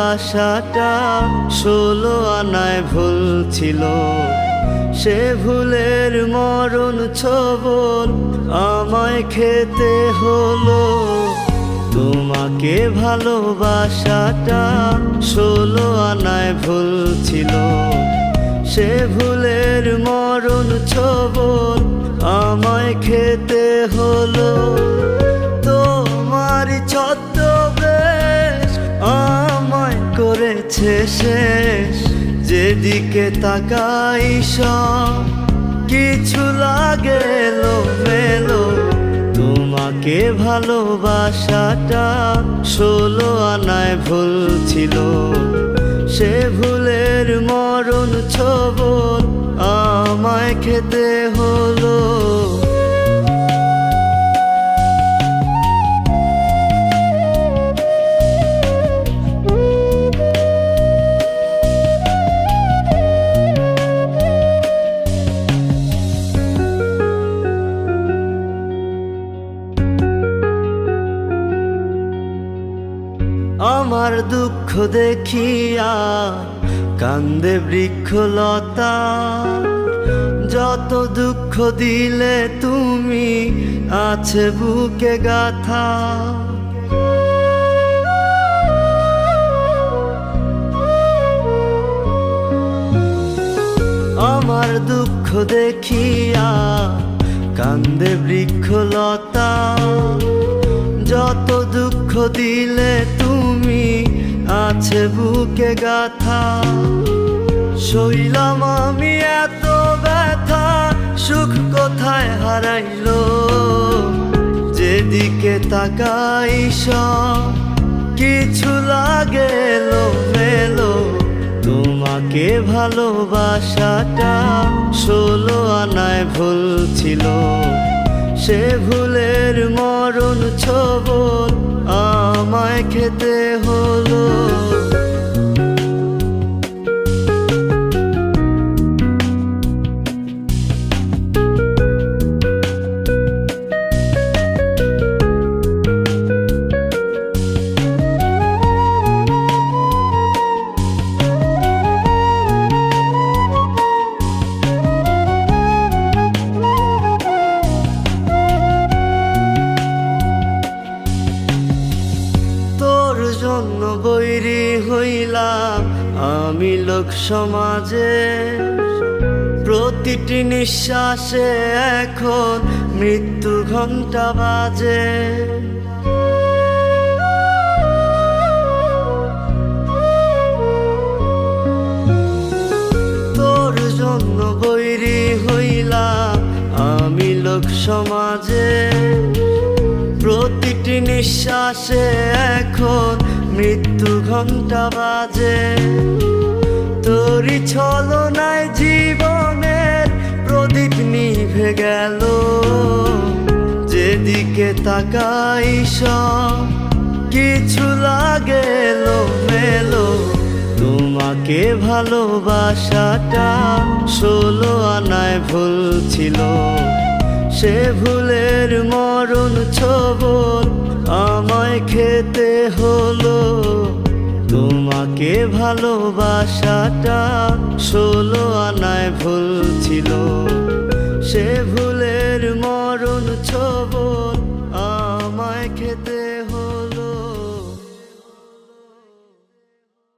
ভালোবাসাটা 16 আনায় ভুল ছিল। সে ভুলের মরণ ছোবল আমায় খেতে হলো। তোমাকে ভালোবাসাটা 16 আনায় ভুল ছিল। সে ভুলের মরণ ছোবল আমায় খেতে হলো। তোমার ছদ্মবেশ আমায় করেছে শেষ। যেদিকে তাকাই সব কিছু লাগে এলোমেলো। তোমাকে ভালোবাসাটা 16 আনায় ভুল ছিল। সে ভুলের মরণ ছোবল আমায় খেতে হলো। আমার দুঃখ দেখিয়া কান্দে বৃক্ষলতা। যত দুঃখ দিলে তুমি আছে বুকে গাথা। আমার দুঃখ দেখিয়া কান্দে বৃক্ষলতা। যত দুঃখ দিলে তুমি আছে বুকে গাথা। শৈলাম আমি এত ব্যথা, সুখ কোথায় হারাইলো। যেদিকে তাকাই সব কিছু লাগে এলোমেলো। তোমাকে ভালোবাসাটা 16 আনায় ভুল ছিল। সে ভুলের মরণ ছোবল আমায় খেতে হলো। জন্য বৈরী হইলাম আমি লোক সমাজে। প্রতিটি নিঃশ্বাসে এখন মৃত্যু ঘণ্টা বাজে। তোর জন্য বৈরী হইলাম আমি লোক সমাজে। প্রতিটি নিঃশ্বাসে এখন মৃত্যু ঘণ্টা বাজে। তোরই ছলনায় জীবনের প্রদীপ নিভে গেল। যেদিকে তাকাই সব কিছু লাগে এলোমেলো। তোমাকে ভালোবাসাটা 16 আনায় ভুল ছিল। সে ভুলের মরণ ছোবল আমায় খেতে হলো। তোমাকে ভালোবাসাটা 16 আনায় ভুল ছিল। সে ভুলের